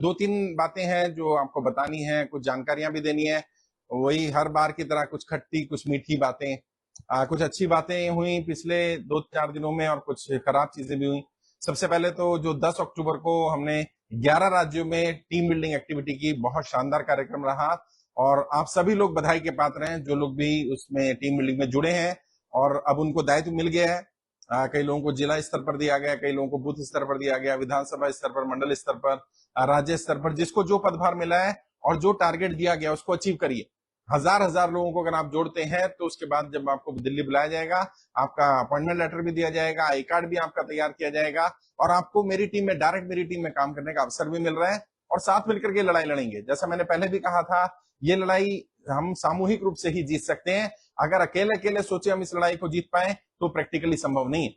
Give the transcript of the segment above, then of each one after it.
दो तीन बातें हैं जो आपको बतानी है, कुछ जानकारियां भी देनी है। वही हर बार की तरह कुछ खट्टी कुछ मीठी बातें। कुछ अच्छी बातें हुई पिछले 2-4 दिनों में और कुछ खराब चीजें भी हुई। सबसे पहले तो जो 10 अक्टूबर को हमने 11 राज्यों में टीम बिल्डिंग एक्टिविटी की, बहुत शानदार कार्यक्रम रहा। और आप सभी लोग बधाई के पात्र हैं जो लोग भी उसमें टीम बिल्डिंग में जुड़े हैं। और अब उनको दायित्व मिल गया है। कई लोगों को जिला स्तर पर दिया गया, कई लोगों को बूथ स्तर पर दिया गया, विधानसभा स्तर पर, मंडल स्तर पर, राज्य स्तर पर, जिसको जो पदभार मिला है और जो टारगेट दिया गया उसको अचीव करिए। हजार हजार लोगों को अगर आप जोड़ते हैं तो उसके बाद जब आपको दिल्ली बुलाया जाएगा, आपका अपॉइंटमेंट लेटर भी दिया जाएगा, आई कार्ड भी आपका तैयार किया जाएगा और आपको मेरी टीम में, डायरेक्ट मेरी टीम में काम करने का अवसर भी मिल रहा है। और साथ मिलकर के लड़ाई लड़ेंगे। जैसा मैंने पहले भी कहा था, ये लड़ाई हम सामूहिक रूप से ही जीत सकते हैं। अगर अकेले अकेले सोचे हम इस लड़ाई को जीत पाए तो प्रैक्टिकली संभव नहीं है।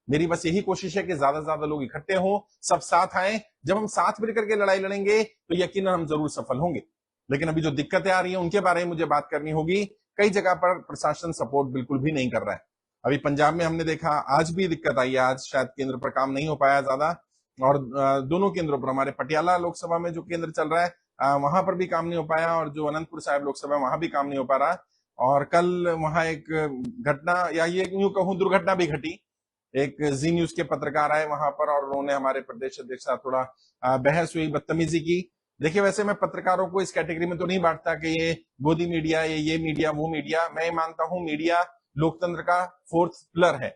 मेरी बस यही कोशिश है कि ज्यादा से ज्यादा लोग इकट्ठे हों, सब साथ आए। जब हम साथ मिलकर के लड़ाई लड़ेंगे तो यकीनन हम जरूर सफल होंगे। लेकिन अभी जो दिक्कतें आ रही हैं उनके बारे में मुझे बात करनी होगी। कई जगह पर प्रशासन सपोर्ट बिल्कुल भी नहीं कर रहा है। अभी पंजाब में हमने देखा, आज भी दिक्कत आई है, आज शायद केंद्र पर काम नहीं हो पाया ज्यादा। और दोनों केंद्रों पर, हमारे पटियाला लोकसभा में जो केंद्र चल रहा है वहां पर भी काम नहीं हो पाया, और जो अनंतपुर साहिब लोकसभा है वहां भी काम नहीं हो पा रहा। और कल वहां एक घटना, या ये यूं कहूं दुर्घटना भी घटी। एक जी न्यूज के पत्रकार आए वहां पर और उन्होंने हमारे प्रदेश अध्यक्ष साथ थोड़ा बहस हुई, बदतमीजी की। देखिए, वैसे मैं पत्रकारों को इस कैटेगरी में तो नहीं बांटता कि ये गोदी मीडिया, ये मीडिया, वो मीडिया। मैं ये मानता हूं मीडिया लोकतंत्र का फोर्थ पिलर है,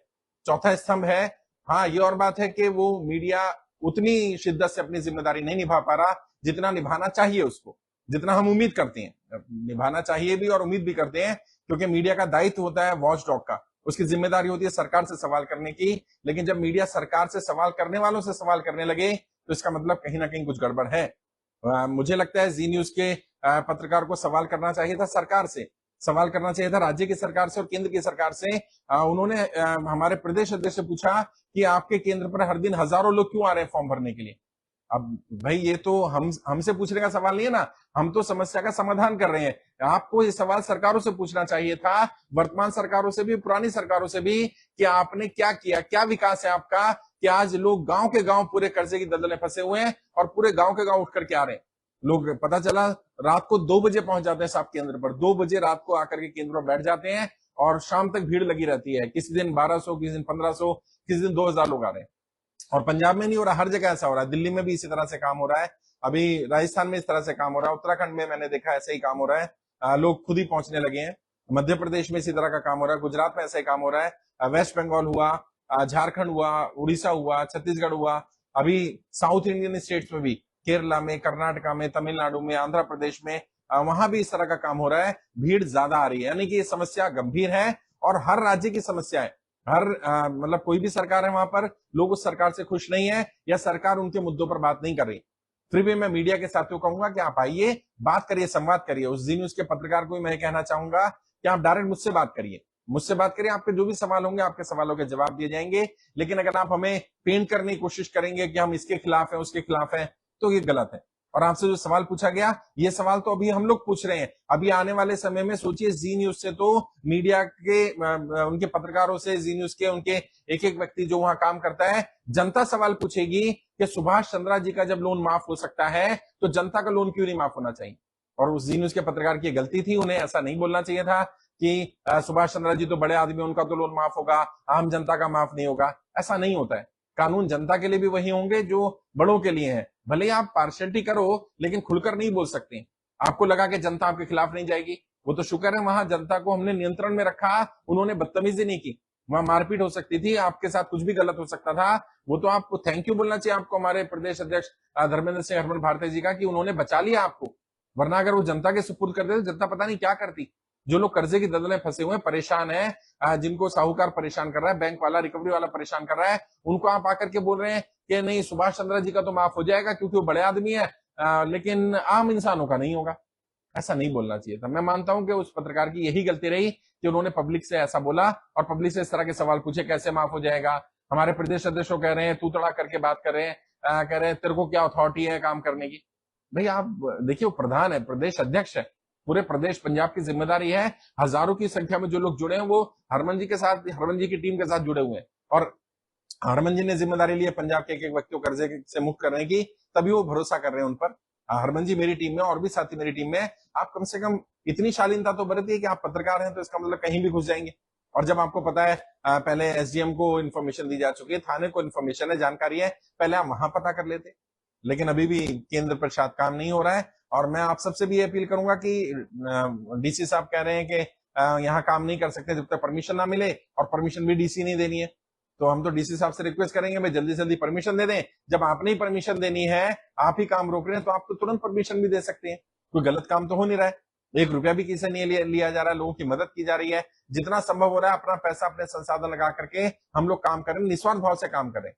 चौथा स्तंभ है। हाँ, ये और बात है कि वो मीडिया उतनी शिद्दत से अपनी जिम्मेदारी नहीं निभा पा रहा जितना निभाना चाहिए उसको, जितना हम उम्मीद करते हैं। निभाना चाहिए भी और उम्मीद भी करते हैं, क्योंकि मीडिया का दायित्व होता है वॉच डॉग का। उसकी जिम्मेदारी होती है सरकार से सवाल करने की। लेकिन जब मीडिया सरकार से सवाल करने वालों से सवाल करने लगे तो इसका मतलब कहीं ना कहीं कुछ गड़बड़ है। मुझे लगता है जी न्यूज के पत्रकार को सवाल करना चाहिए था सरकार से, सवाल करना चाहिए था राज्य की सरकार से और केंद्र की सरकार से। उन्होंने हमारे प्रदेश अध्यक्ष से पूछा कि आपके केंद्र पर हर दिन हजारों लोग क्यों आ रहे हैं फॉर्म भरने के लिए। अब भाई, ये तो हमसे पूछने का सवाल नहीं है ना, हम तो समस्या का समाधान कर रहे हैं। आपको ये सवाल सरकारों से पूछना चाहिए था, वर्तमान सरकारों से भी, पुरानी सरकारों से भी, कि आपने क्या किया, क्या विकास है आपका, कि आज लोग गांव के गांव पूरे कर्जे की दलदल में फंसे हुए हैं और पूरे गांव के गांव उठ करके आ रहे हैं। लोग, पता चला, रात को 2 बजे पहुंच जाते हैं साहब केंद्र पर, 2 बजे रात को आकर के केंद्र पर बैठ जाते हैं और शाम तक भीड़ लगी रहती है। किसी दिन 1200, किसी दिन 1500, किसी दिन 2000 लोग आ रहे हैं। और पंजाब में नहीं हो रहा, हर जगह ऐसा हो रहा है। दिल्ली में भी इसी तरह से काम हो रहा है, अभी राजस्थान में इस तरह से काम हो रहा है, उत्तराखंड में मैंने देखा ऐसे ही काम हो रहा है। लोग खुद ही पहुंचने लगे हैं। मध्य प्रदेश में इसी तरह का काम हो रहा है, गुजरात में ऐसा ही काम हो रहा है, वेस्ट बंगाल हुआ, झारखंड हुआ, उड़ीसा हुआ, छत्तीसगढ़ हुआ। अभी साउथ इंडियन स्टेट्स में भी, केरला में, कर्नाटका में, तमिलनाडु में, आंध्र प्रदेश में, वहां भी इस तरह का काम हो रहा है। भीड़ ज्यादा आ रही है, यानी कि ये समस्या गंभीर है और हर राज्य की समस्या है। हर मतलब कोई भी सरकार है वहां पर लोग उस सरकार से खुश नहीं है या सरकार उनके मुद्दों पर बात नहीं कर रही। फिर भी मैं मीडिया के साथियों को कहूंगा कि आप आइए, बात करिए, संवाद करिए। उस जी न्यूज के पत्रकार को भी मैं कहना चाहूंगा कि आप डायरेक्ट मुझसे बात करिए, मुझसे बात करिए। आपके जो भी सवाल होंगे, आपके सवालों के जवाब दिए जाएंगे। लेकिन अगर आप हमें पेंट करने की कोशिश करेंगे कि हम इसके खिलाफ हैं, उसके खिलाफ हैं, तो ये गलत है। और आपसे जो सवाल पूछा गया, ये सवाल तो अभी हम लोग पूछ रहे हैं। अभी आने वाले समय में सोचिए, जी न्यूज से तो मीडिया के, उनके पत्रकारों से, जी न्यूज के उनके एक एक व्यक्ति जो वहां काम करता है, जनता सवाल पूछेगी कि सुभाष चंद्रा जी का जब लोन माफ हो सकता है तो जनता का लोन क्यों नहीं माफ होना चाहिए। और उस जी न्यूज के पत्रकार की गलती थी, उन्हें ऐसा नहीं बोलना चाहिए था कि सुभाष चंद्रा जी तो बड़े आदमी, उनका तो लोन माफ होगा, आम जनता का माफ नहीं होगा। ऐसा नहीं होता है। कानून जनता के लिए भी वही होंगे जो बड़ों के लिए हैं। भले ही आप पार्शियलिटी करो, लेकिन खुलकर नहीं बोल सकते। आपको लगा कि जनता आपके खिलाफ नहीं जाएगी, वो तो शुक्र है वहां जनता को हमने नियंत्रण में रखा, उन्होंने बदतमीजी नहीं की। वहां मारपीट हो सकती थी, आपके साथ कुछ भी गलत हो सकता था। वो तो आपको थैंक यू बोलना चाहिए, आपको, हमारे प्रदेश अध्यक्ष धर्मेंद्र सिंह हरमन भारती जी का, कि उन्होंने बचा लिया आपको। वरना अगर वो जनता के सुपुर्द कर देते, जनता पता नहीं क्या करती। जो लोग कर्जे की दलदल में फंसे हुए हैं, परेशान है, जिनको साहूकार परेशान कर रहा है, बैंक वाला, रिकवरी वाला परेशान कर रहा है, उनको आप आकर के बोल रहे हैं कि नहीं, सुभाष चंद्र जी का तो माफ हो जाएगा क्योंकि वो बड़े आदमी है, लेकिन आम इंसानों का नहीं होगा। ऐसा नहीं बोलना चाहिए था। मैं मानता हूं कि उस पत्रकार की यही गलती रही कि उन्होंने पब्लिक से ऐसा बोला और पब्लिक से इस तरह के सवाल पूछे, कैसे माफ हो जाएगा। हमारे प्रदेश अध्यक्ष कह रहे हैं, तू तड़ा करके बात कर रहे हैं, कह रहे हैं तेरे को क्या अथॉरिटी है काम करने की। भाई आप देखिए, वो प्रधान है, प्रदेश अध्यक्ष है, पूरे प्रदेश पंजाब की जिम्मेदारी है। हजारों की संख्या में जो लोग जुड़े हैं वो हरमन जी के साथ, हरमन जी की टीम के साथ जुड़े हुए हैं। और हरमन जी ने जिम्मेदारी ली है पंजाब के एक व्यक्ति को कर्जे से मुक्त करने की, तभी वो भरोसा कर रहे हैं उन पर। हरमन जी मेरी टीम में और भी साथी मेरी टीम में, आप कम से कम इतनी शालीनता तो बरतिए कि आप पत्रकार हैं तो इसका मतलब कहीं भी घुस जाएंगे। और जब आपको पता है पहले एसडीएम को इन्फॉर्मेशन दी जा चुकी है, थाने को इन्फॉर्मेशन है, जानकारी है, पहले आप वहां पता कर लेते। लेकिन अभी भी केंद्र प्रशासन काम नहीं हो रहा है। और मैं आप सबसे भी अपील करूंगा कि डीसी साहब कह रहे हैं कि यहाँ काम नहीं कर सकते जब तक परमिशन ना मिले, और परमिशन भी डीसी नहीं देनी है। तो हम तो डीसी साहब से रिक्वेस्ट करेंगे भाई जल्दी से जल्दी परमिशन दे दें। जब आपने ही परमिशन देनी है, आप ही काम रोक रहे हैं, तो आप तो तुरंत परमिशन भी दे सकते हैं। कोई गलत काम तो हो नहीं रहा है, 1 रुपया भी किसी नहीं लिया जा रहा है, लोगों की मदद की जा रही है। जितना संभव हो रहा है अपना पैसा अपने संसाधन लगा करके हम लोग काम करें, निस्वार्थ भाव से काम करें।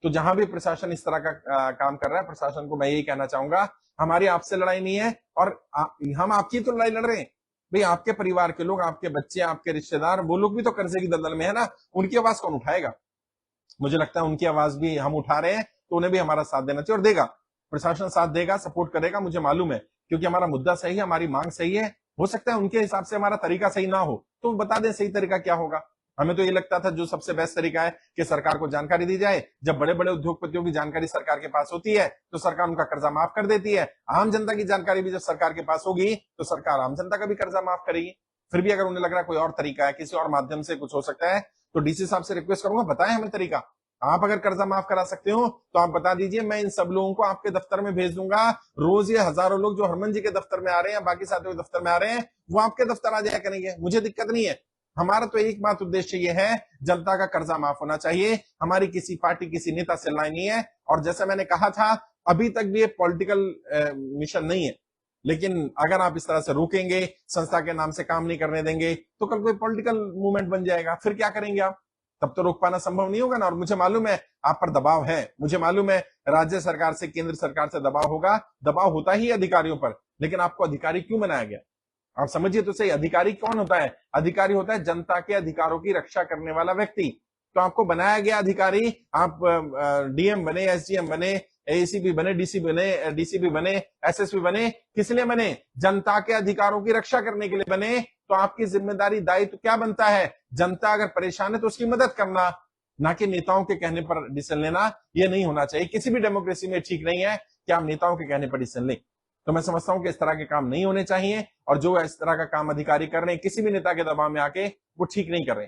तो जहां भी प्रशासन इस तरह का काम कर रहा है, प्रशासन को मैं यही कहना चाहूंगा, हमारी आपसे लड़ाई नहीं है, और हम आपकी तो लड़ाई लड़ रहे हैं। भाई आपके परिवार के लोग, आपके बच्चे, आपके रिश्तेदार, वो लोग भी तो कर्जे की दलदल में है ना, उनकी आवाज कौन उठाएगा? मुझे लगता है उनकी आवाज भी हम उठा रहे हैं, तो उन्हें भी हमारा साथ देना चाहिए, और देगा प्रशासन, साथ देगा, सपोर्ट करेगा, मुझे मालूम है, क्योंकि हमारा मुद्दा सही है, हमारी मांग सही है। हो सकता है उनके हिसाब से हमारा तरीका सही ना हो, तो बता दें सही तरीका क्या होगा। हमें तो ये लगता था जो सबसे बेस्ट तरीका है कि सरकार को जानकारी दी जाए। जब बड़े बड़े उद्योगपतियों की जानकारी सरकार के पास होती है तो सरकार उनका कर्जा माफ कर देती है। आम जनता की जानकारी भी जब सरकार के पास होगी तो सरकार आम जनता का भी कर्जा माफ करेगी। फिर भी अगर उन्हें लग रहा है कोई और तरीका है, किसी और माध्यम से कुछ हो सकता है, तो डीसी साहब से रिक्वेस्ट करूंगा, बताएं हमें तरीका। आप अगर कर्जा माफ करा सकते हो तो आप बता दीजिए, मैं इन सब लोगों को आपके दफ्तर में भेज दूंगा। रोज ये हजारों लोग जो हरमन जी के दफ्तर में आ रहे हैं, बाकी साथियों के दफ्तर में आ रहे हैं, वो आपके दफ्तर आ जाया करेंगे, मुझे दिक्कत नहीं है। हमारा तो एक बात उद्देश्य ये है, जनता का कर्जा माफ होना चाहिए। हमारी किसी पार्टी, किसी नेता से लड़ाई नहीं है। और जैसा मैंने कहा था, अभी तक भी ये पॉलिटिकल मिशन नहीं है, लेकिन अगर आप इस तरह से रोकेंगे, संस्था के नाम से काम नहीं करने देंगे, तो कल कोई पॉलिटिकल मूवमेंट बन जाएगा, फिर क्या करेंगे आप? तब तो रोक पाना संभव नहीं होगा ना। और मुझे मालूम है आप पर दबाव है, मुझे मालूम है राज्य सरकार से, केंद्र सरकार से दबाव होगा, दबाव होता ही अधिकारियों पर। लेकिन आपको अधिकारी क्यों बनाया गया? आप समझिए तो सही, अधिकारी कौन होता है? अधिकारी होता है जनता के अधिकारों की रक्षा करने वाला व्यक्ति। तो आपको बनाया गया अधिकारी, आप डीएम बने, एसडीएम बने, एसीपी बने, डीसीपी बने, एसएसपी बने, किस लिए बने? जनता के अधिकारों की रक्षा करने के लिए बने। तो आपकी जिम्मेदारी, दायित्व क्या बनता है? जनता अगर परेशान है तो उसकी मदद करना, ना कि नेताओं के कहने पर डिसीजन लेना। यह नहीं होना चाहिए, किसी भी डेमोक्रेसी में ठीक नहीं है कि आप नेताओं के कहने पर डिसीजन लें। तो मैं समझता हूं कि इस तरह के काम नहीं होने चाहिए, और जो इस तरह का काम अधिकारी कर रहे हैं किसी भी नेता के दबाव में आके, वो ठीक नहीं कर रहे।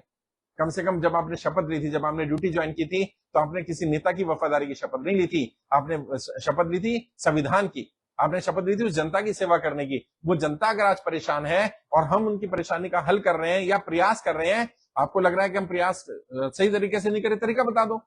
कम से कम जब आपने शपथ ली थी, जब आपने ड्यूटी ज्वाइन की थी, तो आपने किसी नेता की वफादारी की शपथ नहीं ली थी, आपने शपथ ली थी संविधान की। आपने शपथ ली थी उस जनता की सेवा करने की। वो जनता अगर आज परेशान है और हम उनकी परेशानी का हल कर रहे हैं या प्रयास कर रहे हैं, आपको लग रहा है कि हम प्रयास सही तरीके से नहीं करें, तरीका बता दो।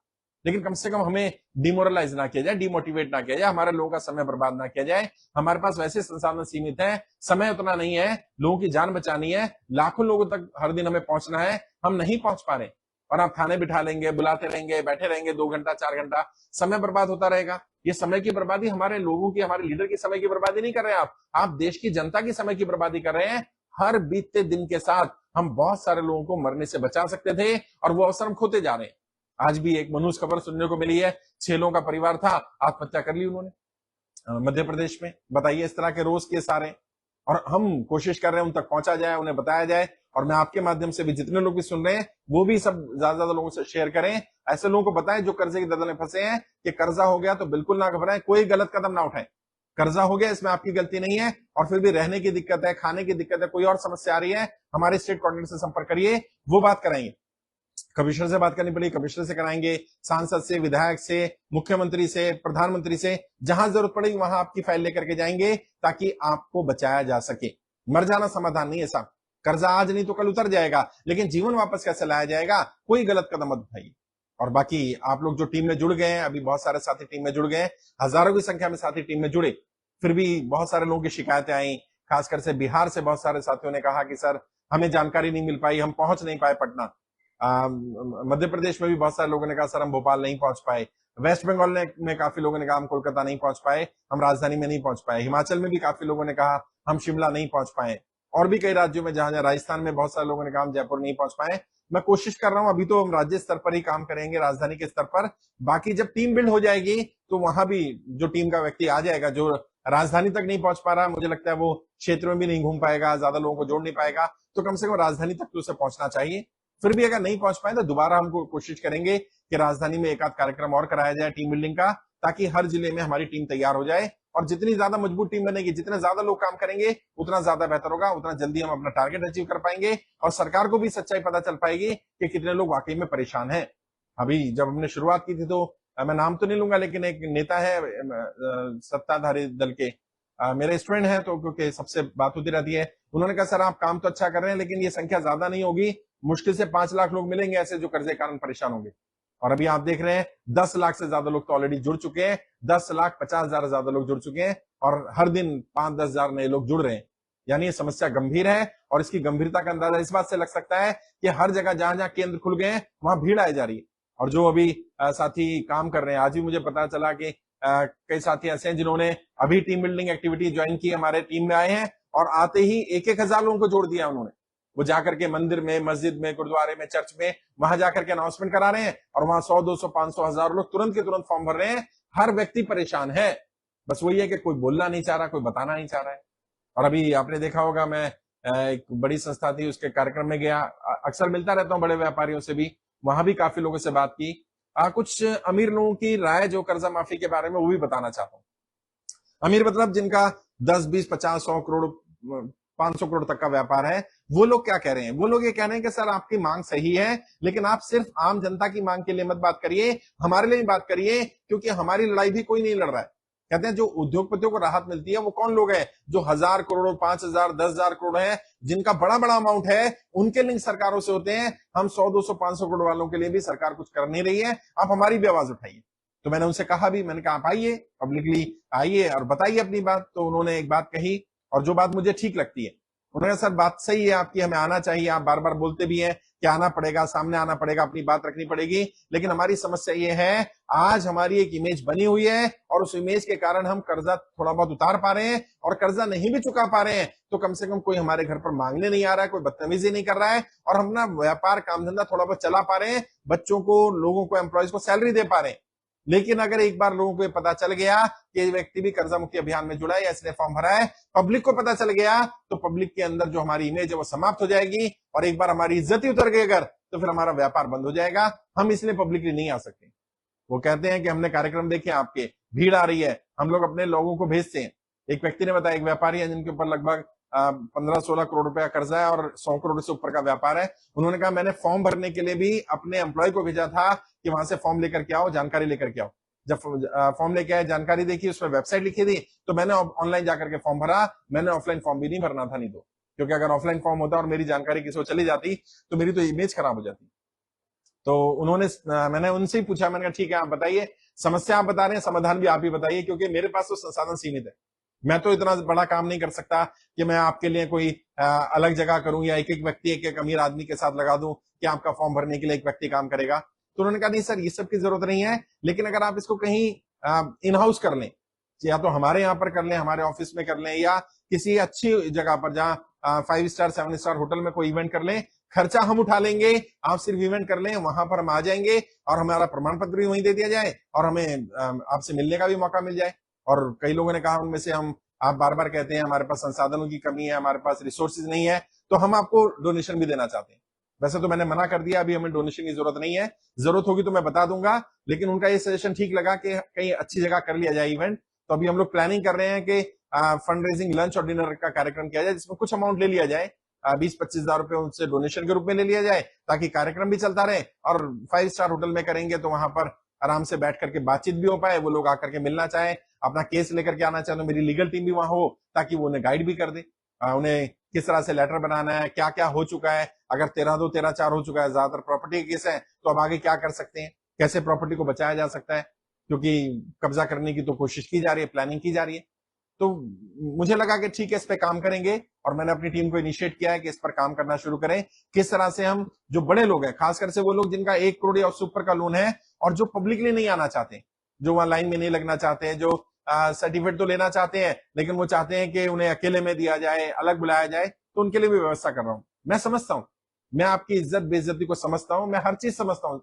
लेकिन कम से कम हमें डिमोरलाइज ना किया जाए, डिमोटिवेट ना किया जाए, हमारे लोगों का समय बर्बाद ना किया जाए। हमारे पास वैसे संसाधन सीमित है, समय उतना नहीं है, लोगों की जान बचानी है, लाखों लोगों तक हर दिन हमें पहुंचना है, हम नहीं पहुंच पा रहे। और आप थाने बिठा लेंगे, बुलाते रहेंगे, बैठे रहेंगे 2 घंटा 4 घंटा, समय बर्बाद होता रहेगा। ये समय की बर्बादी हमारे लोगों की, हमारे लीडर की समय की बर्बादी नहीं कर रहे हैं आप देश की जनता की समय की बर्बादी कर रहे हैं। हर बीतते दिन के साथ हम बहुत सारे लोगों को मरने से बचा सकते थे, और वो अवसर हम खोते जा रहे हैं। आज भी एक मनहूस खबर सुनने को मिली है, 6 लोगों का परिवार था, आत्महत्या कर ली उन्होंने मध्य प्रदेश में। बताइए, इस तरह के रोज केस आ रहे हैं, और हम कोशिश कर रहे हैं उन तक पहुंचा जाए, उन्हें बताया जाए। और मैं आपके माध्यम से भी, जितने लोग भी सुन रहे हैं, वो भी सब ज्यादा लोगों से शेयर करें, ऐसे लोगों को बताएं जो कर्जे की दलदल में फंसे हैं, कि कर्जा हो गया तो बिल्कुल ना घबराएं, कोई गलत कदम ना उठाएं। कर्जा हो गया, इसमें आपकी गलती नहीं है, और फिर भी रहने की दिक्कत है, खाने की दिक्कत है, कोई और समस्या आ रही है, हमारे स्टेट कोऑर्डिनेटर से संपर्क करिए, वो बात कराएंगे। कमिश्नर से बात करनी पड़ेगी, कमिश्नर से कराएंगे, सांसद से, विधायक से, मुख्यमंत्री से, प्रधानमंत्री से, जहां जरूरत पड़ेगी वहां आपकी फाइल लेकर के जाएंगे, ताकि आपको बचाया जा सके। मर जाना समाधान नहीं है साहब, कर्जा आज नहीं तो कल उतर जाएगा, लेकिन जीवन वापस कैसे लाया जाएगा? कोई गलत कदम मत उठाइए। और बाकी आप लोग जो टीम में जुड़ गए हैं, अभी बहुत सारे साथी टीम में जुड़ गए हैं, हजारों की संख्या में साथी टीम में जुड़े, फिर भी बहुत सारे लोगों की शिकायतें आई। खासकर से बिहार से बहुत सारे साथियों ने कहा कि सर हमें जानकारी नहीं मिल पाई, हम पहुंच नहीं पाए पटना। मध्य प्रदेश में भी बहुत सारे लोगों ने कहा सर हम भोपाल नहीं पहुंच पाए। वेस्ट बंगाल में काफी लोगों ने कहा हम कोलकाता नहीं पहुंच पाए, हम राजधानी में नहीं पहुंच पाए। हिमाचल में भी काफी लोगों ने कहा हम शिमला नहीं पहुंच पाए। और भी कई राज्यों में, जहां राजस्थान में बहुत सारे लोगों ने कहा हम जयपुर नहीं पहुंच पाए। मैं कोशिश कर रहा हूं, अभी तो हम राज्य स्तर पर ही काम करेंगे, राजधानी के स्तर पर। बाकी जब टीम बिल्ड हो जाएगी तो वहां भी जो टीम का व्यक्ति आ जाएगा, जो राजधानी तक नहीं पहुंच पा रहा, मुझे लगता है वो क्षेत्र में भी नहीं घूम पाएगा, ज्यादा लोगों को जोड़ नहीं पाएगा, तो कम से कम राजधानी तक तो उसे पहुंचना चाहिए। फिर भी अगर नहीं पहुंच पाए तो दोबारा हम कोशिश करेंगे कि राजधानी में एक आध कार्यक्रम और कराया जाए टीम बिल्डिंग का, ताकि हर जिले में हमारी टीम तैयार हो जाए। और जितनी ज्यादा मजबूत टीम बनेगी, जितने ज्यादा लोग काम करेंगे, उतना ज्यादा बेहतर होगा, उतना जल्दी हम अपना टारगेट अचीव कर पाएंगे और सरकार को भी सच्चाई पता चल पाएगी कि कितने लोग वाकई में परेशान हैं। अभी जब हमने शुरुआत की थी तो मैं नाम तो नहीं लूंगा, लेकिन एक नेता है सत्ताधारी दल के, मेरे स्टूडेंट है, तो क्योंकि सबसे बात होती रहती है, उन्होंने कहा सर आप काम तो अच्छा कर रहे हैं, लेकिन ये संख्या ज्यादा नहीं होगी, मुश्किल से 5 लाख लोग मिलेंगे ऐसे जो कर्जे के कारण परेशान होंगे। और अभी आप देख रहे हैं 10 लाख से ज्यादा लोग तो ऑलरेडी जुड़ चुके हैं, 10,50,000 से ज्यादा लोग जुड़ चुके हैं और हर दिन 5-10 हजार नए लोग जुड़ रहे हैं। यानी ये समस्या गंभीर है और इसकी गंभीरता का अंदाजा इस बात से लग सकता है कि हर जगह जहां जहां केंद्र खुल गए हैं वहां भीड़ आई जा रही है। और जो अभी साथी काम कर रहे हैं, आज भी मुझे पता चला कि कई साथी ऐसे हैं जिन्होंने अभी टीम बिल्डिंग एक्टिविटी ज्वाइन की, हमारे टीम में आए हैं और आते ही 1-1 हजार लोगों को जोड़ दिया उन्होंने। वो जाकर के मंदिर में, मस्जिद में, गुरुद्वारे में, चर्च में, वहां जाकर के अनाउंसमेंट करा रहे हैं और वहां 100, 200, 500, 1000 लोग तुरंत के तुरंत फॉर्म भर रहे हैं। हर व्यक्ति परेशान है, बस वही है कि कोई बोलना नहीं चाह रहा, कोई बताना नहीं चाह रहा है। और अभी आपने देखा होगा, मैं एक बड़ी संस्था थी उसके कार्यक्रम में गया, अक्सर मिलता रहता हूँ बड़े व्यापारियों से भी, वहां भी काफी लोगों से बात की। कुछ अमीर लोगों की राय जो कर्जा माफी के बारे में, वो भी बताना चाहता हूँ। अमीर मतलब जिनका 10, 20, 50, 100 करोड़, 500 करोड़ तक का व्यापार है, वो लोग क्या कह रहे हैं? वो लोग ये कह रहे हैं कि सर आपकी मांग सही है, लेकिन आप सिर्फ आम जनता की मांग के लिए मत बात करिए, हमारे लिए बात करिए, क्योंकि हमारी लड़ाई भी कोई नहीं लड़ रहा है। कहते हैं जो उद्योगपतियों को राहत मिलती है वो कौन लोग हैं? जो 1000 करोड़, 5000, 10,000 करोड़ है, जिनका बड़ा बड़ा अमाउंट है, उनके लिंक सरकारों से होते हैं। हम 100, 200, 500 करोड़ वालों के लिए भी सरकार कुछ कर नहीं रही है, आप हमारी भी आवाज उठाइए। तो मैंने उनसे कहा भी, मैंने कहा आप आइए, पब्लिकली आइए और बताइए अपनी बात। तो उन्होंने एक बात कही और जो बात मुझे ठीक लगती है, उन्होंने कहा सर बात सही है आपकी, हमें आना चाहिए, आप बार बार बोलते भी हैं कि आना पड़ेगा, सामने आना पड़ेगा, अपनी बात रखनी पड़ेगी, लेकिन हमारी समस्या ये है, आज हमारी एक इमेज बनी हुई है और उस इमेज के कारण हम कर्जा थोड़ा बहुत उतार पा रहे हैं और कर्जा नहीं भी चुका पा रहे हैं, तो कम से कम कोई हमारे घर पर मांगने नहीं आ रहा है, कोई बदतमीजी नहीं कर रहा है और हम ना व्यापार काम धंधा थोड़ा बहुत चला पा रहे हैं, बच्चों को, लोगों को, एम्प्लॉयज को सैलरी दे पा रहे हैं। लेकिन अगर एक बार लोगों को ये पता चल गया कि ये व्यक्ति भी कर्जा मुक्ति अभियान में जुड़ा है या इसने फॉर्म भरा है, पब्लिक को पता चल गया, तो पब्लिक के अंदर जो हमारी इमेज है वो समाप्त हो जाएगी और एक बार हमारी इज्जत ही उतर गई अगर, तो फिर हमारा व्यापार बंद हो जाएगा। हम इसलिए पब्लिकली नहीं आ सकते। वो कहते हैं कि हमने कार्यक्रम देखे आपके, भीड़ आ रही है, हम लोग अपने लोगों को भेजते हैं। एक व्यक्ति ने बताया, एक व्यापारी है जिनके ऊपर लगभग 15-16 करोड़ रुपया कर्जा है और 100 करोड़ से ऊपर का व्यापार है। उन्होंने कहा मैंने फॉर्म भरने के लिए भी अपने एम्प्लॉय को भेजा था कि वहां से फॉर्म लेकर के आओ, जानकारी लेकर के आओ। जब फॉर्म लेके आए, जानकारी देखी, उसमें वेबसाइट लिखी थी, तो मैंने ऑनलाइन जाकर के फॉर्म भरा। मैंने ऑफलाइन फॉर्म भी नहीं भरना था, नहीं तो, क्योंकि अगर ऑफलाइन फॉर्म होता और मेरी जानकारी किसी को चली जाती तो मेरी तो इमेज खराब हो जाती। तो उन्होंने, मैंने उनसे ही पूछा, मैंने कहा ठीक है आप बताइए, समस्या आप बता रहे हैं, समाधान भी आप ही बताइए, क्योंकि मेरे पास तो संसाधन सीमित है। मैं तो इतना बड़ा काम नहीं कर सकता कि मैं आपके लिए कोई अलग जगह करूं या एक एक व्यक्ति, एक एक अमीर आदमी के साथ लगा दूं कि आपका फॉर्म भरने के लिए एक व्यक्ति काम करेगा। तो उन्होंने कहा नहीं सर ये सब की जरूरत नहीं है, लेकिन अगर आप इसको कहीं इन हाउस कर लें, या तो हमारे यहाँ पर कर लें, हमारे ऑफिस में कर लें, या किसी अच्छी जगह पर जहां 5 स्टार 7 स्टार होटल में कोई इवेंट कर लें, खर्चा हम उठा लेंगे, आप सिर्फ इवेंट कर लें, वहां पर हम आ जाएंगे और हमारा प्रमाण पत्र भी वहीं दे दिया जाए और हमें आपसे मिलने का भी मौका मिल जाए। और कई लोगों ने कहा उनमें से, हम, आप बार बार कहते हैं हमारे पास संसाधनों की कमी है, हमारे पास रिसोर्सेज नहीं है, तो हम आपको डोनेशन भी देना चाहते हैं। वैसे तो मैंने मना कर दिया, अभी हमें डोनेशन की जरूरत नहीं है, जरूरत होगी तो मैं बता दूंगा, लेकिन उनका ये सजेशन ठीक लगा कि कहीं अच्छी जगह कर लिया जाए इवेंट। तो अभी हम लोग प्लानिंग कर रहे हैं कि फंड रेजिंग लंच और डिनर का कार्यक्रम किया जाए, जिसमें कुछ अमाउंट ले लिया जाए, 20-25 हजार रुपए उनसे डोनेशन के रूप में ले लिया जाए, ताकि कार्यक्रम भी चलता रहे। और 5 स्टार होटल में करेंगे तो वहां पर आराम से बैठ करके बातचीत भी हो पाए, वो लोग आकर के मिलना चाहे, अपना केस लेकर के आना चाहे तो मेरी लीगल टीम भी वहां हो, ताकि वो उन्हें गाइड भी कर दे, उन्हें किस तरह से लेटर बनाना है, क्या क्या हो चुका है, अगर 13-2, 13-4 हो चुका है, ज्यादातर प्रॉपर्टी के केस है, तो अब आगे क्या कर सकते हैं, कैसे प्रॉपर्टी को बचाया जा सकता है, क्योंकि कब्जा करने की तो कोशिश की जा रही है, प्लानिंग की जा रही है। तो मुझे लगा कि ठीक है, इस पे काम करेंगे और मैंने अपनी टीम को इनिशिएट किया है कि इस पर काम करना शुरू करें। किस तरह से हम, जो बड़े लोग हैं, खासकर से वो लोग जिनका 1 करोड़ या उससे ऊपर का लोन है और जो पब्लिकली नहीं आना चाहते, जो वहां लाइन में नहीं लगना चाहते हैं, जो सर्टिफिकेट तो लेना चाहते हैं लेकिन वो चाहते हैं कि उन्हें अकेले में दिया जाए, अलग बुलाया जाए, तो उनके लिए भी व्यवस्था कर रहा हूं। मैं समझता हूं, मैं आपकी इज्जत बेइज्जती को समझता हूं, मैं हर चीज समझता हूं,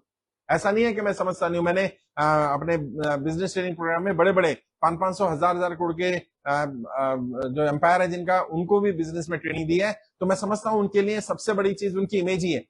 ऐसा नहीं है कि मैं समझता नहीं हूं। मैंने अपने बिजनेस ट्रेनिंग प्रोग्राम में बड़े बड़े 500-500, 1000 करोड़ के जो एम्पायर है जिनका, उनको भी बिजनेस में ट्रेनिंग दी है, तो मैं समझता हूं उनके लिए सबसे बड़ी चीज उनकी इमेज ही है।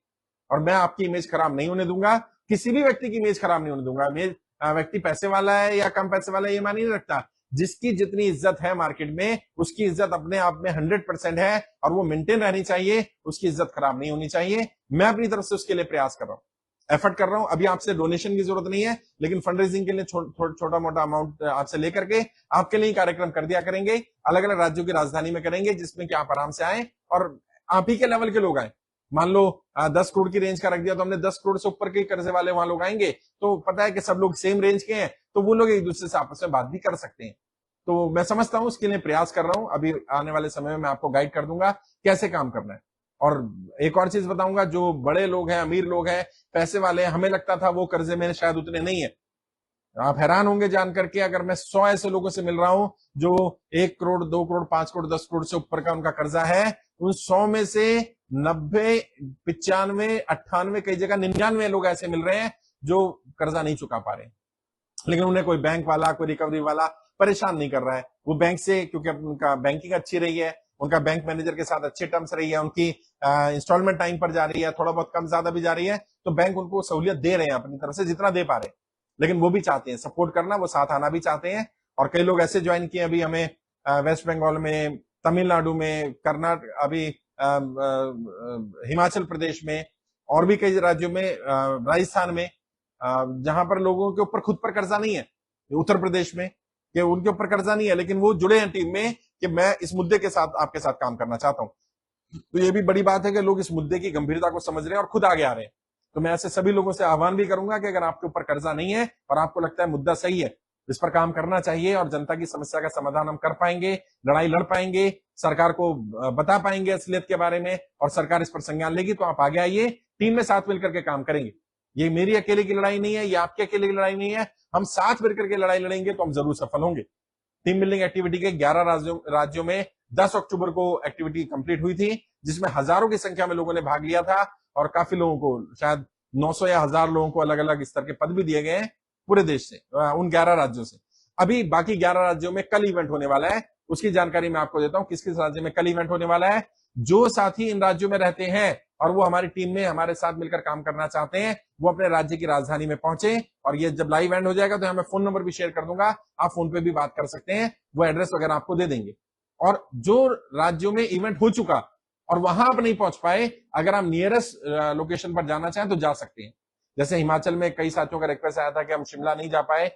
और मैं आपकी इमेज खराब नहीं होने दूंगा, किसी भी व्यक्ति की इमेज खराब नहीं होने दूंगा। व्यक्ति पैसे वाला है या कम पैसे वाला है ये मायने नहीं रखता, जिसकी जितनी इज्जत है मार्केट में उसकी इज्जत अपने आप में 100% है और वो मेंटेन रहनी चाहिए, उसकी इज्जत खराब नहीं होनी चाहिए। मैं अपनी तरफ से उसके लिए प्रयास कर रहा हूं, एफर्ट कर रहा हूं। अभी आपसे डोनेशन की जरूरत नहीं है, लेकिन फंड रेजिंग के लिए छोटा मोटा अमाउंट आपसे लेकर के आपके लिए कार्यक्रम कर दिया करेंगे, अलग अलग राज्यों की राजधानी में करेंगे, जिसमें कि आप आराम से आए और आप ही के लेवल के लोग आए। मान लो 10 करोड़ की रेंज का रख दिया तो हमने 10 करोड़ से ऊपर के कर्जे वाले वहां लोग आएंगे, तो पता है कि सब लोग सेम रेंज के हैं, तो वो लोग एक दूसरे से आपस में बात भी कर सकते हैं। तो मैं समझता हूं, उसके लिए प्रयास कर रहा हूं। अभी आने वाले समय में मैं आपको गाइड कर दूंगा कैसे काम करना है। और एक और चीज बताऊंगा, जो बड़े लोग हैं, अमीर लोग हैं, पैसे वाले हैं, हमें लगता था वो कर्जे में शायद उतने नहीं है। आप हैरान होंगे जान करके, अगर मैं 100 ऐसे लोगों से मिल रहा हूं जो 1 करोड़, 2 करोड़, 5 करोड़, 10 करोड़ से ऊपर का उनका कर्जा है, उन 100 में से 90, 95, 98, कई जगह 99 लोग ऐसे मिल रहे हैं जो कर्जा नहीं चुका पा रहे, लेकिन उन्हें कोई बैंक वाला, कोई रिकवरी वाला परेशान नहीं कर रहा है। वो बैंक से, क्योंकि उनका बैंकिंग अच्छी रही है, उनका बैंक मैनेजर के साथ अच्छे टर्म्स रही है, उनकी इंस्टॉलमेंट टाइम पर जा रही है, थोड़ा बहुत कम ज्यादा भी जा रही है, तो बैंक उनको सहूलियत दे रहे हैं अपनी तरफ से जितना दे पा रहे हैं। लेकिन वो भी चाहते हैं सपोर्ट करना, वो साथ आना भी चाहते हैं। और कई लोग ऐसे ज्वाइन किए अभी हमें, वेस्ट बंगाल में, तमिलनाडु में, कर्नाटक, अभी हिमाचल प्रदेश में, और भी कई राज्यों में, राजस्थान में, जहां पर लोगों के ऊपर खुद पर कर्जा नहीं है, उत्तर प्रदेश में, कि उनके ऊपर कर्जा नहीं है, लेकिन वो जुड़े हैं टीम में कि मैं इस मुद्दे के साथ आपके साथ काम करना चाहता हूं। तो ये भी बड़ी बात है कि लोग इस मुद्दे की गंभीरता को समझ रहे हैं और खुद आगे आ रहे हैं। तो मैं ऐसे सभी लोगों से आह्वान भी करूंगा कि अगर आपके ऊपर कर्जा नहीं है और आपको लगता है मुद्दा सही है, इस पर काम करना चाहिए और जनता की समस्या का समाधान हम कर पाएंगे, लड़ाई लड़ पाएंगे, सरकार को बता पाएंगे असलियत के बारे में, और सरकार इस पर संज्ञान लेगी, तो आप आगे आइए, टीम में साथ मिलकर के काम करेंगे। ये मेरी अकेले की लड़ाई नहीं है, ये आपके अकेले की लड़ाई नहीं है, हम साथ मिलकर के लड़ाई लड़ेंगे तो हम जरूर सफल होंगे। टीम बिल्डिंग एक्टिविटी के 11 राज्यों में 10 अक्टूबर को एक्टिविटी कंप्लीट हुई थी, जिसमें हजारों की संख्या में लोगों ने भाग लिया था, और काफी लोगों को, शायद 900 या 1000 लोगों को अलग अलग स्तर के पद भी दिए गए हैं पूरे देश से, उन 11 राज्यों से। अभी बाकी 11 राज्यों में कल इवेंट होने वाला है, उसकी जानकारी मैं आपको देता हूं किस किस राज्य में कल इवेंट होने वाला है। जो साथी इन राज्यों में रहते हैं और वो हमारी टीम में हमारे साथ मिलकर काम करना चाहते हैं, वो अपने राज्य की राजधानी में पहुंचे, और ये जब लाइव एंड हो जाएगा तो मैं फोन नंबर भी शेयर कर दूंगा, आप फोन पे भी बात कर सकते हैं, वो एड्रेस वगैरह आपको दे देंगे। और जो राज्यों में इवेंट हो चुका और वहां आप नहीं पहुंच पाए, अगर आप नियरेस्ट लोकेशन पर जाना चाहें तो जा सकते हैं। जैसे हिमाचल में कई साथियों का रिक्वेस्ट आया था कि हम शिमला नहीं जा पाए,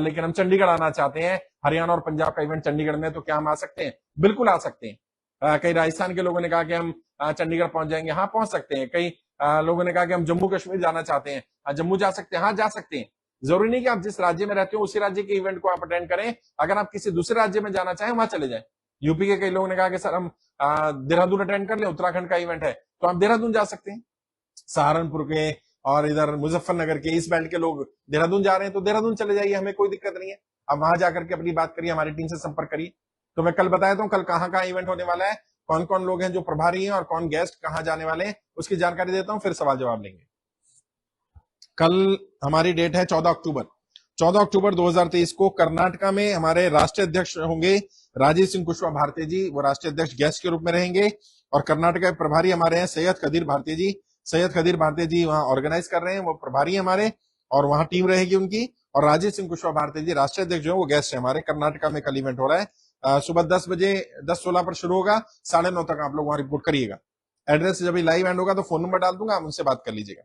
लेकिन हम चंडीगढ़ आना चाहते हैं, हरियाणा और पंजाब का इवेंट चंडीगढ़ में, तो क्या हम आ सकते हैं? बिल्कुल आ सकते हैं। कई राजस्थान के लोगों ने कहा कि हम चंडीगढ़ पहुंच जाएंगे, हाँ पहुंच सकते हैं। कई लोगों ने कहा कि हम जम्मू कश्मीर जाना चाहते हैं, जम्मू जा सकते हैं, हाँ जा सकते हैं। जरूरी नहीं कि आप जिस राज्य में रहते हो उसी राज्य के इवेंट को आप अटेंड करें, अगर आप किसी दूसरे राज्य में जाना चाहें वहां चले जाएं। यूपी के कई लोगों ने कहा कि सर हम देहरादून अटेंड कर लें, उत्तराखंड का इवेंट है, तो आप देहरादून जा सकते हैं। सहारनपुर के और इधर मुजफ्फरनगर के इस बेल्ट के लोग देहरादून जा रहे हैं, तो देहरादून चले जाइए, हमें कोई दिक्कत नहीं है। आप वहां जाकर के अपनी बात करिए, हमारी टीम से संपर्क करिए। तो मैं कल बताया था कल कहाँ कहाँ इवेंट होने वाला है, कौन कौन लोग हैं जो प्रभारी हैं और कौन गेस्ट कहाँ जाने वाले हैं, उसकी जानकारी देता हूं, फिर सवाल जवाब लेंगे। कल हमारी डेट है 14 अक्टूबर। 14 अक्टूबर 2023 को कर्नाटका में हमारे राष्ट्रीय अध्यक्ष होंगे राजीव सिंह कुशवाहा भारती जी, वो राष्ट्रीय अध्यक्ष गेस्ट के रूप में रहेंगे। और कर्नाटका के प्रभारी हमारे हैं सैयद खदीर भारती जी। सैयद खदीर भारती जी वहां ऑर्गेनाइज कर रहे हैं, वो प्रभारी है हमारे, और वहां टीम रहेगी उनकी। और राजीव सिंह कुशवाहा भारती जी राष्ट्रीय अध्यक्ष जो है वो गेस्ट है हमारे। कर्नाटका में कल इवेंट हो रहा है, सुबह 10 बजे 10:16 पर शुरू होगा, 9:30 तक आप लोग वहां रिपोर्ट करिएगा। एड्रेस जब लाइव एंड होगा तो फोन नंबर डाल दूंगा, आप उनसे बात कर लीजिएगा।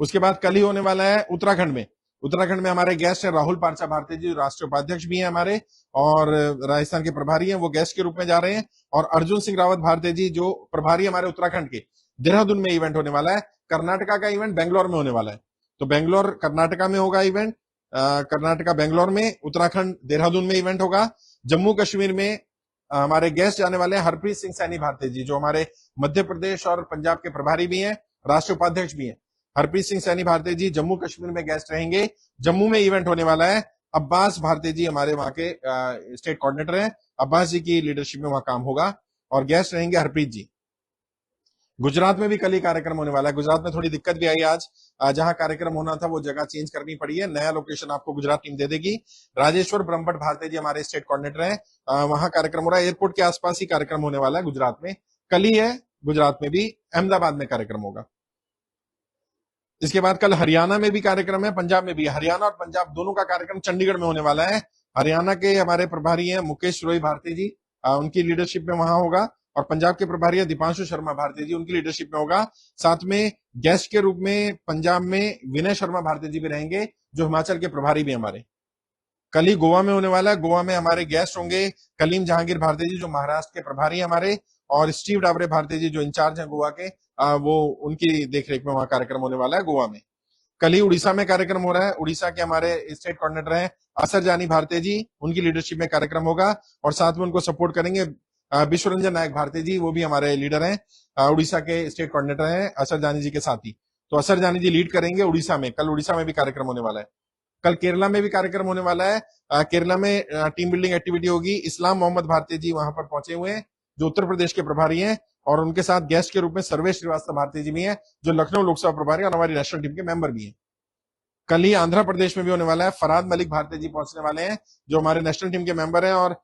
उसके बाद कल ही होने वाला है उत्तराखंड में। उत्तराखंड में हमारे गेस्ट है राहुल पार्चा भारती जी, राष्ट्रीय उपाध्यक्ष भी हैं हमारे, और राजस्थान के प्रभारी हैं, वो गेस्ट के रूप में जा रहे हैं। और अर्जुन सिंह रावत भारती जी जो प्रभारी हमारे उत्तराखंड के, देहरादून में इवेंट होने वाला है। कर्नाटका का इवेंट बेंगलोर में होने वाला है, तो बेंगलोर कर्नाटका में होगा इवेंट, कर्नाटका बेंगलोर में, उत्तराखंड देहरादून में इवेंट होगा। जम्मू कश्मीर में हमारे गेस्ट जाने वाले हैं हरप्रीत सिंह सैनी भारती जी, जो हमारे मध्य प्रदेश और पंजाब के प्रभारी भी हैं, राष्ट्रीय उपाध्यक्ष भी हैं। हरप्रीत सिंह सैनी भारती जी जम्मू कश्मीर में गेस्ट रहेंगे। जम्मू में इवेंट होने वाला है, अब्बास भारती जी हमारे वहां के स्टेट कोऑर्डिनेटर हैं, अब्बास जी की लीडरशिप में वहां काम होगा, और गेस्ट रहेंगे हरप्रीत जी। गुजरात में भी कल ही कार्यक्रम होने वाला है। गुजरात में थोड़ी दिक्कत भी आई आज, जहां कार्यक्रम होना था वो जगह चेंज करनी पड़ी है, नया लोकेशन आपको गुजरात टीम दे देगी। राजेश्वर ब्रह्मभट्ट भारती जी हमारे स्टेट कोऑर्डिनेटर हैं, वहां कार्यक्रम हो रहा है, एयरपोर्ट के आसपास ही कार्यक्रम होने वाला है गुजरात में, कल ही है। गुजरात में भी अहमदाबाद में कार्यक्रम होगा। इसके बाद कल हरियाणा में भी कार्यक्रम है, पंजाब में भी। हरियाणा और पंजाब दोनों का कार्यक्रम चंडीगढ़ में होने वाला है। हरियाणा के हमारे प्रभारी हैं मुकेश रोही भारती जी, उनकी लीडरशिप में वहां होगा। और पंजाब के प्रभारी है दीपांशु शर्मा भारती जी, उनकी लीडरशिप में होगा। साथ में गेस्ट के रूप में पंजाब में विनय शर्मा भारती जी भी रहेंगे, जो हिमाचल के प्रभारी भी हमारे। कल ही गोवा में होने वाला है। गोवा में हमारे गेस्ट होंगे कलीम जहांगीर भारती जी, जो महाराष्ट्र के प्रभारी हमारे, और स्टीव डाबरे भारती जी, जो इंचार्ज हैं गोवा के। वो उनकी देखरेख में वहां कार्यक्रम होने वाला है गोवा में। कल ही उड़ीसा में कार्यक्रम हो रहा है। उड़ीसा के हमारे स्टेट कोऑर्डिनेटर हैं असर जानी भारती जी, उनकी लीडरशिप में कार्यक्रम होगा। और साथ में उनको सपोर्ट करेंगे विश्व रंजन नायक भारती जी, वो भी हमारे लीडर हैं, उड़ीसा के स्टेट कोऑर्डिनेटर हैं असर जानी जी के साथ ही। तो असर जानी जी लीड करेंगे उड़ीसा में। कल उड़ीसा में भी कार्यक्रम होने वाला है। कल केरला में भी कार्यक्रम होने वाला है। केरला में टीम बिल्डिंग एक्टिविटी होगी। इस्लाम मोहम्मद भारती जी वहां पर पहुंचे हुए हैं, जो उत्तर प्रदेश के प्रभारी हैं। और उनके साथ गेस्ट के रूप में सर्वेश श्रीवास्तव भारती जी भी हैं, जो लखनऊ लोकसभा प्रभारी और हमारी नेशनल टीम के मेंबर भी हैं। कल ही आंध्र प्रदेश में भी होने वाला है। फरहाद मलिक भारती जी पहुंचने वाले हैं, जो हमारे नेशनल टीम के मेंबर हैं और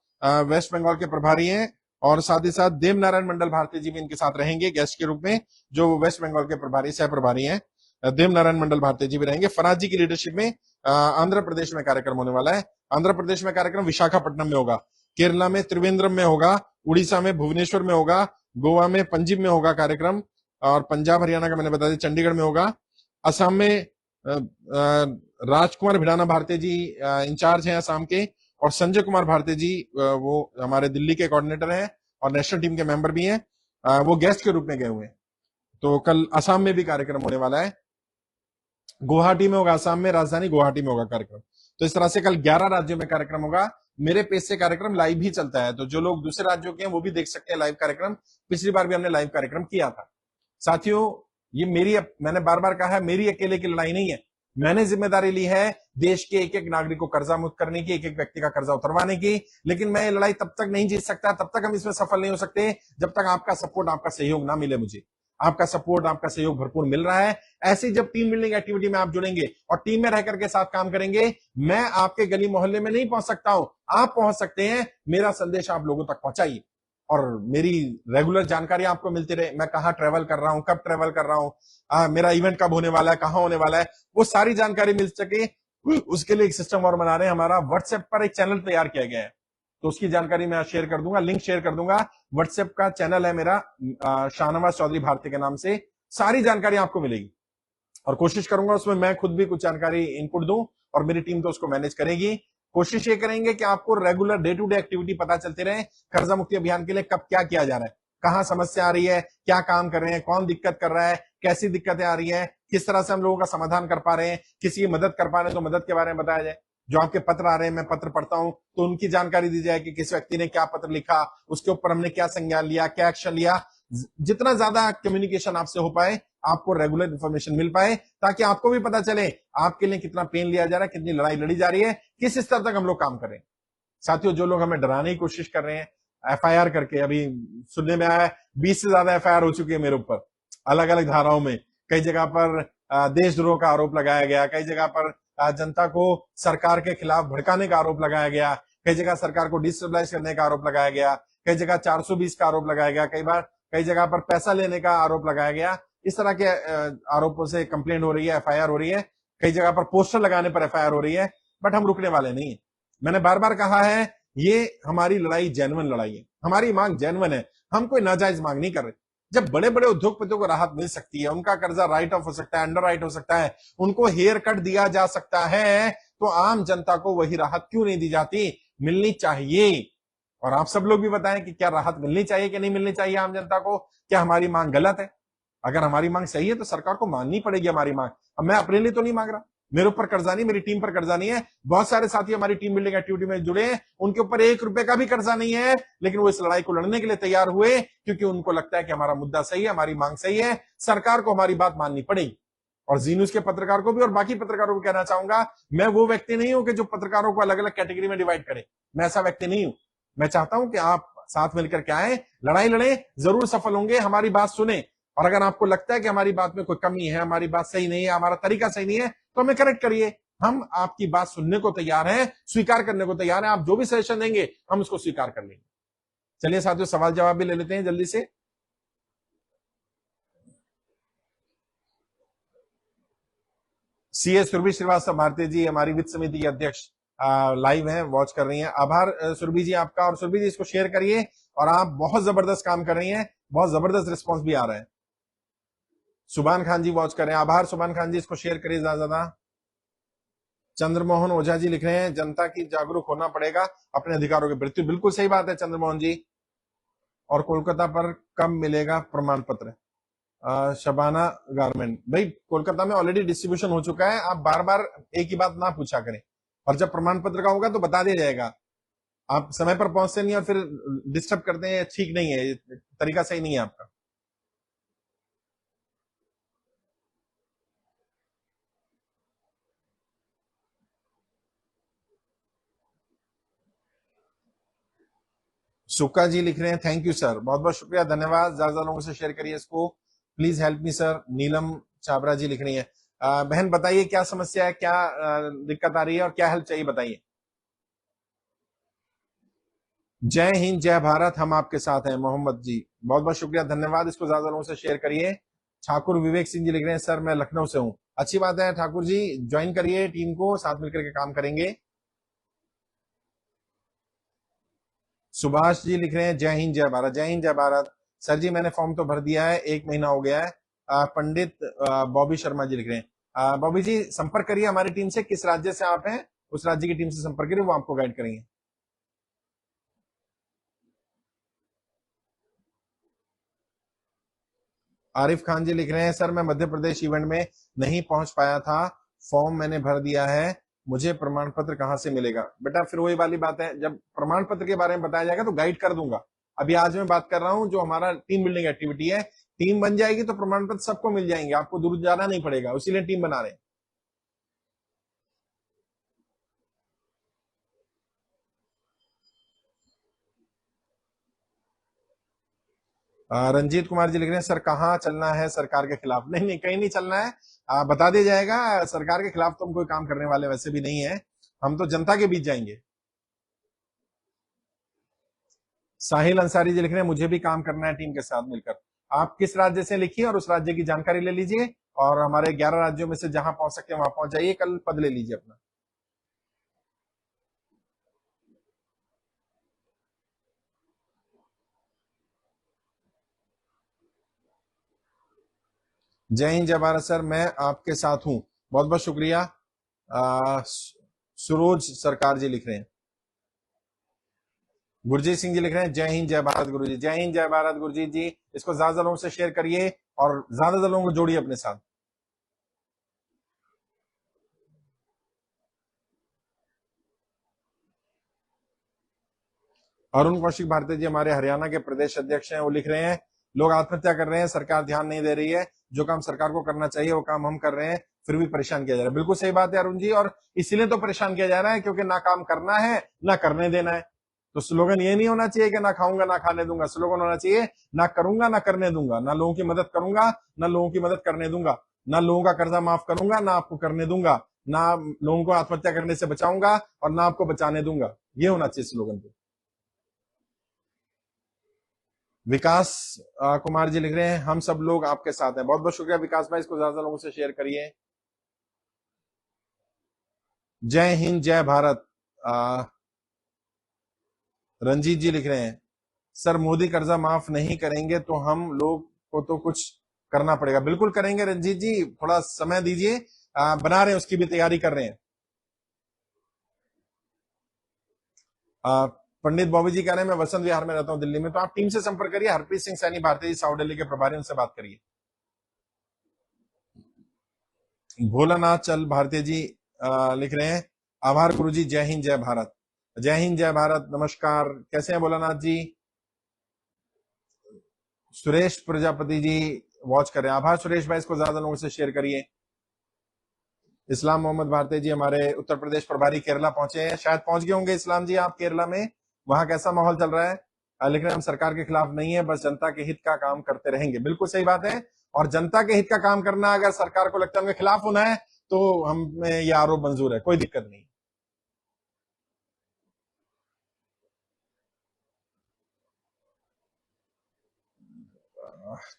वेस्ट बंगाल के प्रभारी हैं। और साथ ही साथ देव नारायण मंडल भारती जी भी इनके साथ रहेंगे गेस्ट के रूप में, जो वेस्ट बंगाल के प्रभारी सह प्रभारी हैं। देव नारायण मंडल भारती जी भी रहेंगे। फरहाद जी की लीडरशिप में आंध्र प्रदेश में कार्यक्रम होने वाला है। आंध्र प्रदेश में कार्यक्रम विशाखापट्टनम में होगा, केरला में त्रिवेंद्रम में होगा, उड़ीसा में भुवनेश्वर में होगा, गोवा में पंजीम में होगा कार्यक्रम, और पंजाब हरियाणा का मैंने बता दिया चंडीगढ़ में होगा। असम में राजकुमार भिड़ाना भारती जी इंचार्ज हैं असम के, और संजय कुमार भारती जी वो हमारे दिल्ली के कोऑर्डिनेटर हैं और नेशनल टीम के मेंबर भी हैं, वो गेस्ट के रूप में गए हुए हैं। तो कल असम में भी कार्यक्रम होने वाला है। गुवाहाटी में होगा, असम में राजधानी गुवाहाटी में होगा कार्यक्रम। तो इस तरह से कल 11 राज्यों में कार्यक्रम होगा। मेरे पेज से कार्यक्रम लाइव ही चलता है, तो जो लोग दूसरे राज्यों के हैं वो भी देख सकते हैं लाइव कार्यक्रम। पिछली बार भी हमने लाइव कार्यक्रम किया था। साथियों, ये मैंने बार बार कहा है, मेरी अकेले की लड़ाई नहीं है। मैंने जिम्मेदारी ली है देश के एक एक नागरिक को कर्जा मुक्त करने की, एक एक व्यक्ति का कर्जा उतरवाने की। लेकिन मैं ये लड़ाई तब तक नहीं जीत सकता, तब तक हम इसमें सफल नहीं हो सकते, जब तक आपका सपोर्ट, आपका सहयोग ना मिले मुझे। आपका सपोर्ट, आपका सहयोग भरपूर मिल रहा है। ऐसी जब टीम बिल्डिंग एक्टिविटी में आप जुड़ेंगे और टीम में रहकर के साथ काम करेंगे, मैं आपके गली मोहल्ले में नहीं पहुंच सकता हूं, आप पहुंच सकते हैं। मेरा संदेश आप लोगों तक पहुंचाइए और मेरी रेगुलर जानकारी आपको मिलती रहे। मैं कहाँ ट्रेवल कर रहा हूं, कब ट्रेवल कर रहा हूं, मेरा इवेंट कब होने वाला है, कहाँ होने वाला है, वो सारी जानकारी मिल सके, उसके लिए एक सिस्टम और बना रहे हैं। हमारा व्हाट्सएप पर एक चैनल तैयार किया गया है, तो उसकी जानकारी मैं शेयर कर दूंगा, लिंक शेयर कर दूंगा। व्हाट्सएप का चैनल है मेरा शाहनवाज चौधरी भारती के नाम से। सारी जानकारी आपको मिलेगी और कोशिश करूंगा उसमें मैं खुद भी कुछ जानकारी इनपुट दूं, और मेरी टीम तो उसको मैनेज करेगी। कोशिश ये करेंगे कि आपको regular day to day activity पता चलती रहे। कर्जा मुक्ति अभियान के लिए कब क्या किया जा रहा है, कहां समस्या आ रही है, क्या काम कर रहे हैं, कौन दिक्कत कर रहा है, कैसी दिक्कतें आ रही है, किस तरह से हम लोगों का समाधान कर पा रहे हैं, किसी की मदद कर पा रहे हैं तो मदद के बारे में बताया जाए। जो आपके पत्र आ रहे हैं, मैं पत्र पढ़ता हूं, तो उनकी जानकारी दी जाए कि किस व्यक्ति ने क्या पत्र लिखा, उसके ऊपर हमने क्या संज्ञान लिया, क्या एक्शन लिया। जितना ज्यादा कम्युनिकेशन आपसे हो पाए, आपको रेगुलर इंफॉर्मेशन मिल पाए, ताकि आपको भी पता चले आपके लिए कितना पेन लिया जा रहा है, कितनी लड़ाई लड़ी जा रही है, किस स्तर तक हम लोग काम कर रहे हैं। साथियों, जो लोग हमें डराने की कोशिश कर रहे हैं एफआईआर करके, अभी सुनने में आया है 20 से ज्यादा एफआईआर हो चुकी है मेरे ऊपर, अलग अलग धाराओं में। कई जगह पर देशद्रोह का आरोप लगाया गया, कई जगह पर जनता को सरकार के खिलाफ भड़काने का आरोप लगाया गया, कई जगह सरकार को डिस्टेबलाइज करने का आरोप लगाया गया, कई जगह 420 का आरोप लगाया गया, कई जगह पर पैसा लेने का आरोप लगाया गया। इस तरह के आरोपों से कंप्लेन हो रही है, एफआईआर हो रही है। कई जगह पर पोस्टर लगाने पर एफआईआर हो रही है, बट हम रुकने वाले नहीं है। मैंने बार बार कहा है, ये हमारी लड़ाई जेन्युइन लड़ाई है, हमारी मांग जेन्युइन है, हम कोई नाजायज मांग नहीं कर रहे। जब बड़े बड़े उद्योगपतियों को राहत मिल सकती है, उनका कर्जा राइट ऑफ हो सकता है, अंडर राइट हो सकता है, उनको हेयर कट दिया जा सकता है, तो आम जनता को वही राहत क्यों नहीं दी जाती? मिलनी चाहिए। और आप सब लोग भी बताएं कि क्या राहत मिलनी चाहिए कि नहीं मिलनी चाहिए आम जनता को? क्या हमारी मांग गलत है? अगर हमारी मांग सही है तो सरकार को माननी पड़ेगी हमारी मांग। अब मैं अपने लिए तो नहीं मांग रहा, मेरे ऊपर कर्जा नहीं, मेरी टीम पर कर्जा नहीं है। बहुत सारे साथी हमारी टीम बिल्डिंग एक्टिविटी में जुड़े हैं, उनके ऊपर 1 रुपए का भी कर्जा नहीं है, लेकिन वो इस लड़ाई को लड़ने के लिए तैयार हुए, क्योंकि उनको लगता है कि हमारा मुद्दा सही है, हमारी मांग सही है, सरकार को हमारी बात माननी पड़ेगी। और जी न्यूज के पत्रकार को भी और बाकी पत्रकारों को कहना चाहूंगा, मैं वो व्यक्ति नहीं हूं कि जो पत्रकारों को अलग अलग कैटेगरी में डिवाइड करे। मैं ऐसा व्यक्ति नहीं हूं। मैं चाहता हूं कि आप साथ मिलकर के आए, लड़ाई लड़े, जरूर सफल होंगे, हमारी बात सुने। और अगर आपको लगता है कि हमारी बात में कोई कमी है, हमारी बात सही नहीं है, हमारा तरीका सही नहीं है, तो हमें करेक्ट करिए। हम आपकी बात सुनने को तैयार हैं, स्वीकार करने को तैयार हैं। आप जो भी सजेशन देंगे हम उसको स्वीकार कर लेंगे। चलिए साथियों, सवाल जवाब भी ले लेते हैं जल्दी से। सीए सुरभि श्रीवास्तव भारती जी हमारी वित्त समिति की अध्यक्ष लाइव हैं, वॉच कर रही हैं। आभार सुरभि जी आपका। और सुरभि जी इसको शेयर करिए, और आप बहुत जबरदस्त काम कर रही हैं, बहुत जबरदस्त रिस्पॉन्स भी आ रहा है। सुभान खान जी वॉच कर रहे हैं, आभार सुभान खान जी, इसको शेयर करिए ज्यादा ज्यादा। चंद्रमोहन ओझा जी लिख रहे हैं जनता की जागरूक होना पड़ेगा अपने अधिकारों के प्रति। बिल्कुल सही बात है चंद्रमोहन जी। और कोलकाता पर कब मिलेगा प्रमाण पत्र? शबाना गारमेंट, भाई कोलकाता में ऑलरेडी डिस्ट्रीब्यूशन हो चुका है, आप बार बार एक ही बात ना पूछा करें। और जब प्रमाण पत्र का होगा तो बता दिया जाएगा। आप समय पर पहुंचते नहीं और फिर डिस्टर्ब करते हैं, ठीक नहीं है, तरीका सही नहीं है आपका। सुक्का जी लिख रहे हैं थैंक यू सर, बहुत बहुत शुक्रिया, धन्यवाद। ज्यादा लोगों से शेयर करिए इसको, प्लीज हेल्प मी सर। नीलम चाबरा जी लिख रही है बहन बताइए क्या समस्या है, क्या दिक्कत आ रही है और क्या हेल्प चाहिए बताइए। जय हिंद जय भारत, हम आपके साथ हैं मोहम्मद जी, बहुत बहुत शुक्रिया, धन्यवाद। इसको ज्यादा लोगों से शेयर करिए। ठाकुर विवेक सिंह जी लिख रहे हैं सर मैं लखनऊ से हूं, अच्छी बात है ठाकुर जी, ज्वाइन करिए टीम को, साथ मिलकर के काम करेंगे। सुभाष जी लिख रहे हैं जय हिंद जय भारत, जय हिंद जय भारत। सर जी मैंने फॉर्म तो भर दिया है, 1 महीना हो गया है। पंडित बॉबी शर्मा जी लिख रहे हैं बॉबी जी संपर्क करिए हमारी टीम से, किस राज्य से आप हैं उस राज्य की टीम से संपर्क करिए, वो आपको गाइड करेंगे। आरिफ खान जी लिख रहे हैं सर मैं मध्य प्रदेश इवेंट में नहीं पहुंच पाया था, फॉर्म मैंने भर दिया है, मुझे प्रमाण पत्र कहां से मिलेगा? बेटा फिर वही वाली बात है, जब प्रमाण पत्र के बारे में बताया जाएगा तो गाइड कर दूंगा। अभी आज मैं बात कर रहा हूं जो हमारा टीम बिल्डिंग एक्टिविटी है, टीम बन जाएगी तो प्रमाण पत्र सबको मिल जाएंगे, आपको दूर जाना नहीं पड़ेगा, इसीलिए टीम बना रहे हैं। रंजीत कुमार जी लिख रहे हैं सर कहाँ चलना है सरकार के खिलाफ? नहीं नहीं कहीं नहीं चलना है, बता दिया जाएगा। सरकार के खिलाफ तो हम कोई काम करने वाले वैसे भी नहीं है, हम तो जनता के बीच जाएंगे। साहिल अंसारी जी लिख रहे हैं मुझे भी काम करना है टीम के साथ मिलकर। आप किस राज्य से लिखिए और उस राज्य की जानकारी ले लीजिए, और हमारे 11 राज्यों में से जहां पहुंच सकते हैं वहां पहुंच जाइए, कल पद ले लीजिए अपना। जय हिंद जय भारत सर, मैं आपके साथ हूं, बहुत बहुत शुक्रिया। सुरोज सरकार जी लिख रहे हैं। गुरजीत सिंह जी लिख रहे हैं जय हिंद जय भारत गुरु जी, जय हिंद जय भारत गुरजीत जी, इसको ज्यादा लोगों से शेयर करिए और ज्यादा लोगों को जोड़िए अपने साथ। अरुण कौशिक भारती जी हमारे हरियाणा के प्रदेश अध्यक्ष हैं, वो लिख रहे हैं लोग आत्महत्या कर रहे हैं, सरकार ध्यान नहीं दे रही है, जो काम सरकार को करना चाहिए वो काम हम कर रहे हैं, फिर भी परेशान किया जा रहा है। बिल्कुल सही बात है अरुण जी, और इसीलिए तो परेशान किया जा रहा है क्योंकि ना काम करना है ना करने देना है। तो स्लोगन ये नहीं होना चाहिए कि ना खाऊंगा ना खाने दूंगा, स्लोगन होना चाहिए ना करूंगा ना करने दूंगा, ना लोगों की मदद करूंगा ना लोगों की मदद करने दूंगा, ना लोगों का कर्जा माफ करूंगा ना आपको करने दूंगा, ना लोगों को आत्महत्या करने से बचाऊंगा और ना आपको बचाने दूंगा, ये होना चाहिए स्लोगन पे। विकास कुमार जी लिख रहे हैं हम सब लोग आपके साथ हैं, बहुत बहुत शुक्रिया विकास भाई, इसको ज्यादा लोगों से शेयर करिए। जय हिंद जय भारत। रंजीत जी लिख रहे हैं सर मोदी कर्जा माफ नहीं करेंगे तो हम लोग को तो कुछ करना पड़ेगा। बिल्कुल करेंगे रंजीत जी, थोड़ा समय दीजिए, बना रहे हैं, उसकी भी तैयारी कर रहे हैं। पंडित बॉबी जी कह रहे हैं मैं वसंत विहार में रहता हूं दिल्ली में, तो आप टीम से संपर्क करिए, हरप्रीत सिंह सैनी भारती जी साउथ दिल्ली के प्रभारी, उनसे बात करिए। भोलानाथ चल भारतीय जी लिख रहे हैं आभार गुरु जी, जय हिंद जय भारत। जय हिंद जय भारत, नमस्कार, कैसे हैं भोलानाथ जी? सुरेश प्रजापति जी वॉच कर रहे हैं, आभार सुरेश भाई, इसको ज्यादा लोगों से शेयर करिए। इस्लाम मोहम्मद भारती जी हमारे उत्तर प्रदेश प्रभारी केरला पहुंचे हैं, शायद पहुंच गए होंगे इस्लाम जी आप केरला में, वहां कैसा माहौल चल रहा है? लेकिन हम सरकार के खिलाफ नहीं है, बस जनता के हित का काम करते रहेंगे, बिल्कुल सही बात है। और जनता के हित का काम करना, अगर सरकार को लगता है उनके खिलाफ होना है तो हमें ये आरोप मंजूर है, कोई दिक्कत नहीं।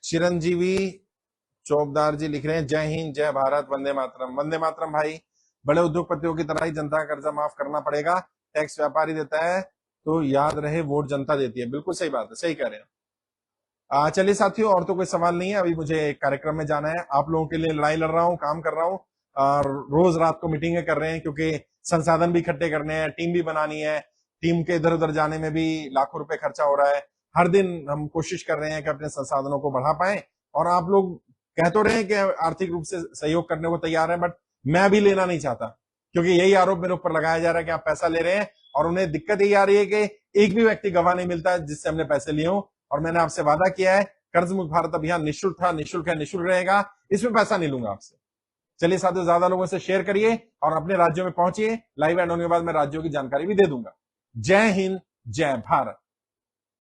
चिरंजीवी चौबदार जी लिख रहे हैं, जय हिंद, जय भारत, वंदे मातरम। वंदे मातरम भाई। बड़े उद्योगपतियों की तरह ही जनता का कर्जा माफ करना पड़ेगा। टैक्स व्यापारी देता है तो याद रहे वोट जनता देती है। बिल्कुल सही बात है, सही कह रहे हैं। चलिए साथियों, और तो कोई सवाल नहीं है, अभी मुझे एक कार्यक्रम में जाना है। आप लोगों के लिए लड़ाई लड़ रहा हूँ, काम कर रहा हूँ, और रोज रात को मीटिंगें कर रहे हैं, क्योंकि संसाधन भी इकट्ठे करने हैं, टीम भी बनानी है। टीम के इधर उधर जाने में भी लाखों रुपए खर्चा हो रहा है। हर दिन हम कोशिश कर रहे हैं कि अपने संसाधनों को बढ़ा पाए, और आप लोग कह तो रहे हैं कि आर्थिक रूप से सहयोग करने को तैयार है, बट मैं भी लेना नहीं चाहता, क्योंकि यही आरोप मेरे ऊपर लगाया जा रहा है कि आप पैसा ले रहे हैं, और उन्हें दिक्कत यही आ रही है कि एक भी व्यक्ति गवाह नहीं मिलता जिससे हमने पैसे लिए हों। और मैंने आपसे वादा किया है, कर्ज मुक्त भारत अभियान निःशुल्क था, निःशुल्क है, निःशुल्क रहेगा, इसमें पैसा नहीं लूंगा आपसे। चलिए साथियों, ज्यादा लोगों से शेयर करिए और अपने राज्यों में पहुंचिए। लाइव एंड होने के बाद मैं राज्यों की जानकारी भी दे दूंगा। जय हिंद, जय भारत।